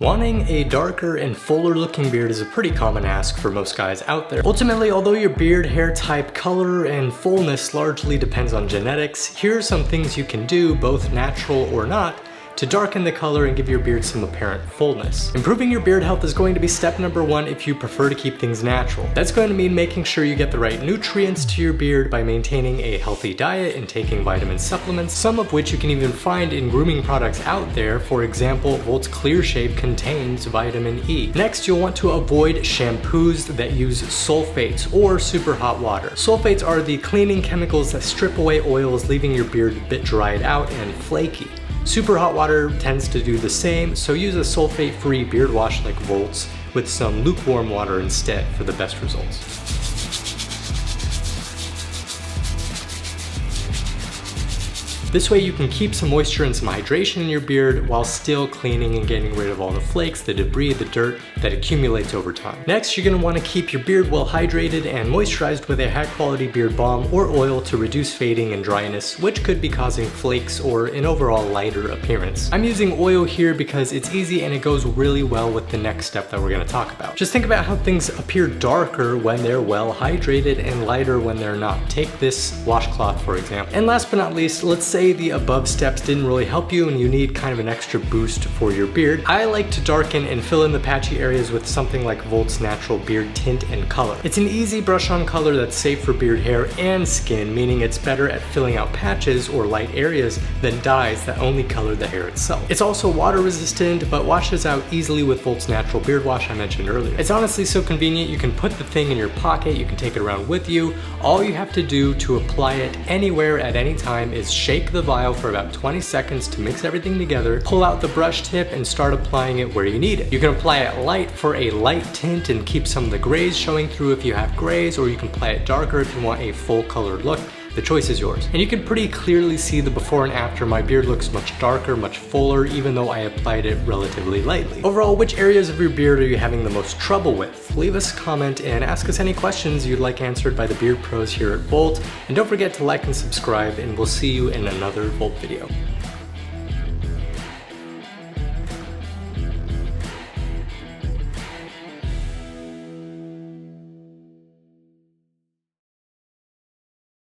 Wanting a darker and fuller looking beard is a pretty common ask for most guys out there. Ultimately, although your beard hair type, color, and fullness largely depends on genetics, here are some things you can do, both natural or not, to darken the color and give your beard some apparent fullness. Improving your beard health is going to be step number one if you prefer to keep things natural. That's going to mean making sure you get the right nutrients to your beard by maintaining a healthy diet and taking vitamin supplements, some of which you can even find in grooming products out there. For example, Volt's Clear Shave contains vitamin E. Next, you'll want to avoid shampoos that use sulfates or super hot water. Sulfates are the cleaning chemicals that strip away oils, leaving your beard a bit dried out and flaky. Super hot water tends to do the same, so use a sulfate-free beard wash like Volt's with some lukewarm water instead for the best results. This way you can keep some moisture and some hydration in your beard while still cleaning and getting rid of all the flakes, the debris, the dirt that accumulates over time. Next, you're going to want to keep your beard well hydrated and moisturized with a high quality beard balm or oil to reduce fading and dryness, which could be causing flakes or an overall lighter appearance. I'm using oil here because it's easy and it goes really well with the next step that we're going to talk about. Just think about how things appear darker when they're well hydrated and lighter when they're not. Take this washcloth for example. And last but not least, let's say the above steps didn't really help you and you need kind of an extra boost for your beard. I like to darken and fill in the patchy areas with something like Volt's Natural Beard Tint and Color. It's an easy brush-on color that's safe for beard hair and skin, meaning it's better at filling out patches or light areas than dyes that only color the hair itself. It's also water resistant, but washes out easily with Volt's Natural Beard Wash I mentioned earlier. It's honestly so convenient. You can put the thing in your pocket, you can take it around with you. All you have to do to apply it anywhere at any time is shake the vial for about 20 seconds to mix everything together, pull out the brush tip and start applying it where you need it. You can apply it light for a light tint and keep some of the grays showing through if you have grays, or you can apply it darker if you want a full colored look. The choice is yours. And you can pretty clearly see the before and after. My beard looks much darker, much fuller, even though I applied it relatively lightly. Overall, which areas of your beard are you having the most trouble with? Leave us a comment and ask us any questions you'd like answered by the beard pros here at Volt. And don't forget to like and subscribe, and we'll see you in another Volt video.